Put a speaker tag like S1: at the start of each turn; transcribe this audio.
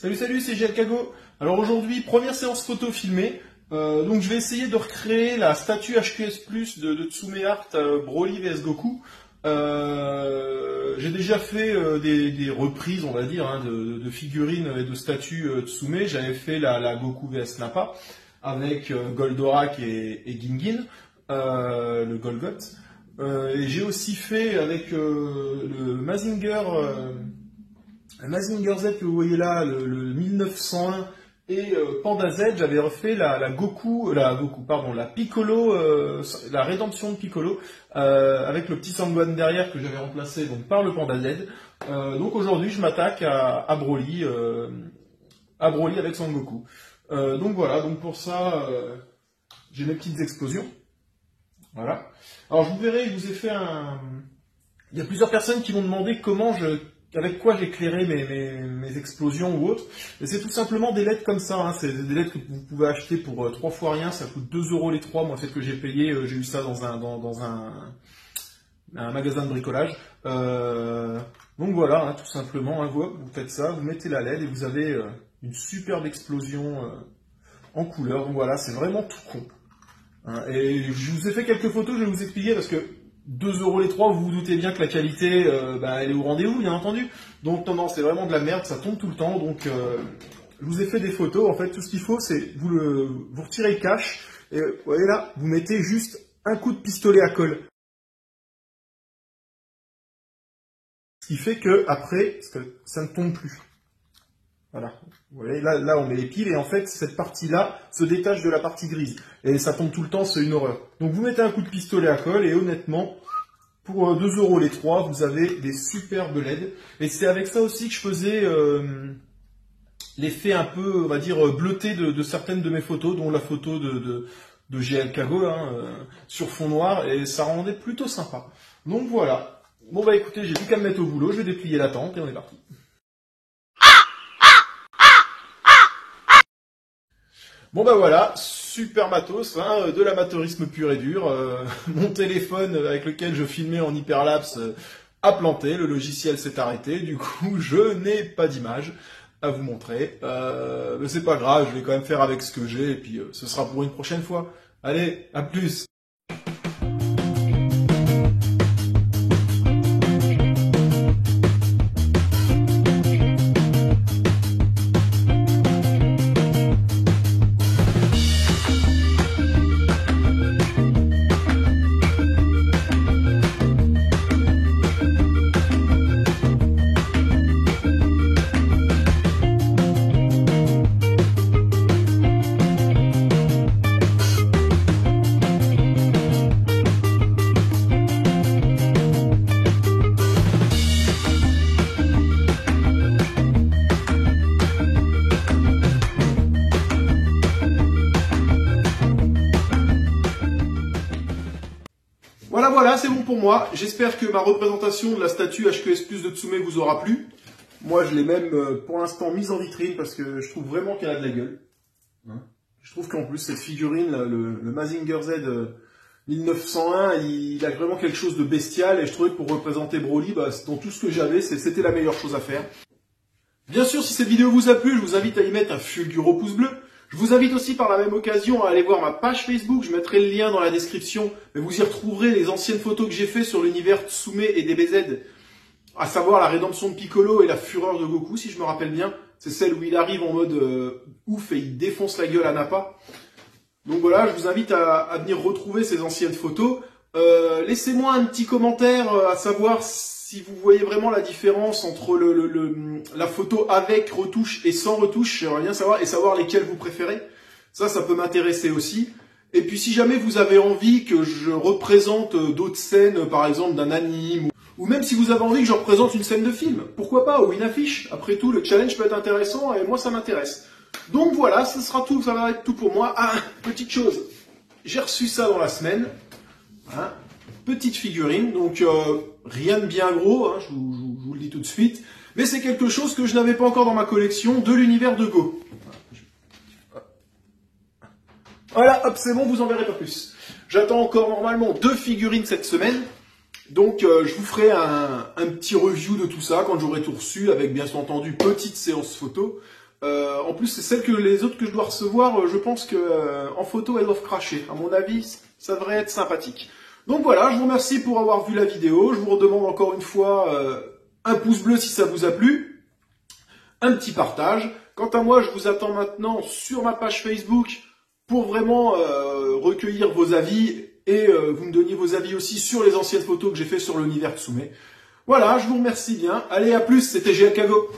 S1: Salut, c'est Giancago. Alors aujourd'hui, première séance photo filmée. Donc je vais essayer de recréer la statue HQS+ de Tsume Art Broly vs Goku. J'ai déjà fait des reprises, on va dire, hein, de figurines et de statues Tsume. J'avais fait la Goku vs Nappa avec Goldorak et Gingin, le Golgoth. Et j'ai aussi fait avec le Mazinger Z que vous voyez là, le 1901 et Panda Z. J'avais refait la Piccolo, la rédemption de Piccolo avec le petit Sangwan derrière que j'avais remplacé donc par le Panda Z. Donc aujourd'hui je m'attaque à Broly avec Son Goku. Donc voilà, donc pour ça j'ai mes petites explosions. Voilà. Alors vous verrez, je vous ai fait il y a plusieurs personnes qui m'ont demandé avec quoi j'éclairais mes explosions ou autres. Et c'est tout simplement des LED comme ça, hein. C'est des LED que vous pouvez acheter pour 3 fois rien, ça coûte 2 € les 3. Moi, c'est ce que j'ai payé, j'ai eu ça dans un magasin de bricolage. Donc voilà, hein, tout simplement, hein, vous faites ça, vous mettez la LED et vous avez une superbe explosion en couleur. Donc voilà, c'est vraiment tout con. Hein. Et je vous ai fait quelques photos, je vais vous expliquer parce que 2 € les 3, vous vous doutez bien que la qualité, elle est au rendez-vous, bien entendu. Donc non, c'est vraiment de la merde, ça tombe tout le temps. Donc je vous ai fait des photos. En fait, tout ce qu'il faut, c'est vous retirez le cache et vous voyez là, vous mettez juste un coup de pistolet à colle. Ce qui fait que après, ça ne tombe plus. Voilà. Vous voyez, là, on met les piles et en fait, cette partie-là se détache de la partie grise. Et ça tombe tout le temps, c'est une horreur. Donc vous mettez un coup de pistolet à colle et honnêtement, pour 2 € les 3, vous avez des superbes LED. Et c'est avec ça aussi que je faisais l'effet un peu, on va dire, bleuté de certaines de mes photos, dont la photo de Giancago, hein, sur fond noir, et ça rendait plutôt sympa. Donc voilà. Bon bah écoutez, j'ai plus qu'à me mettre au boulot, je vais déplier la tente et on est parti. Bon bah voilà, super matos, hein, de l'amateurisme pur et dur. Mon téléphone avec lequel je filmais en hyperlapse a planté, le logiciel s'est arrêté, du coup je n'ai pas d'image à vous montrer. Mais c'est pas grave, je vais quand même faire avec ce que j'ai et puis ce sera pour une prochaine fois. Allez, à plus! Voilà, c'est bon pour moi. J'espère que ma représentation de la statue HQS+ de Tsume vous aura plu. Moi, je l'ai même pour l'instant mise en vitrine parce que je trouve vraiment qu'elle a de la gueule. Hein, je trouve qu'en plus, cette figurine, le Mazinger Z 1901, il a vraiment quelque chose de bestial et je trouvais que pour représenter Broly, dans tout ce que j'avais, c'était la meilleure chose à faire. Bien sûr, si cette vidéo vous a plu, je vous invite à y mettre un fulgurant pouce bleu. Je vous invite aussi par la même occasion à aller voir ma page Facebook, je mettrai le lien dans la description, mais vous y retrouverez les anciennes photos que j'ai fait sur l'univers Tsume et DBZ, à savoir la rédemption de Piccolo et la fureur de Goku, si je me rappelle bien. C'est celle où il arrive en mode ouf et il défonce la gueule à Nappa. Donc voilà, je vous invite à venir retrouver ces anciennes photos. Laissez-moi un petit commentaire à savoir si vous voyez vraiment la différence entre la photo avec retouche et sans retouche. J'aimerais bien savoir, et savoir lesquelles vous préférez. Ça peut m'intéresser aussi. Et puis si jamais vous avez envie que je représente d'autres scènes, par exemple d'un anime, ou même si vous avez envie que je représente une scène de film, pourquoi pas, ou une affiche. Après tout, le challenge peut être intéressant et moi ça m'intéresse. Donc voilà, ça sera tout, ça va être tout pour moi. Ah, petite chose, j'ai reçu ça dans la semaine. Hein, petite figurine, donc rien de bien gros, hein, je vous le dis tout de suite, mais c'est quelque chose que je n'avais pas encore dans ma collection de l'univers de Go. Voilà, hop, c'est bon, vous en verrez pas plus. J'attends encore normalement 2 figurines cette semaine, donc je vous ferai un petit review de tout ça quand j'aurai tout reçu, avec bien entendu petite séance photo. En plus, c'est celle que les autres que je dois recevoir, je pense que en photo, elles doivent cracher. À mon avis, ça devrait être sympathique. Donc voilà, je vous remercie pour avoir vu la vidéo. Je vous redemande encore une fois un pouce bleu si ça vous a plu, un petit partage. Quant à moi, je vous attends maintenant sur ma page Facebook pour vraiment recueillir vos avis et vous me donniez vos avis aussi sur les anciennes photos que j'ai fait sur l'univers Tsume. Voilà, je vous remercie bien. Allez, à plus, c'était GLKago.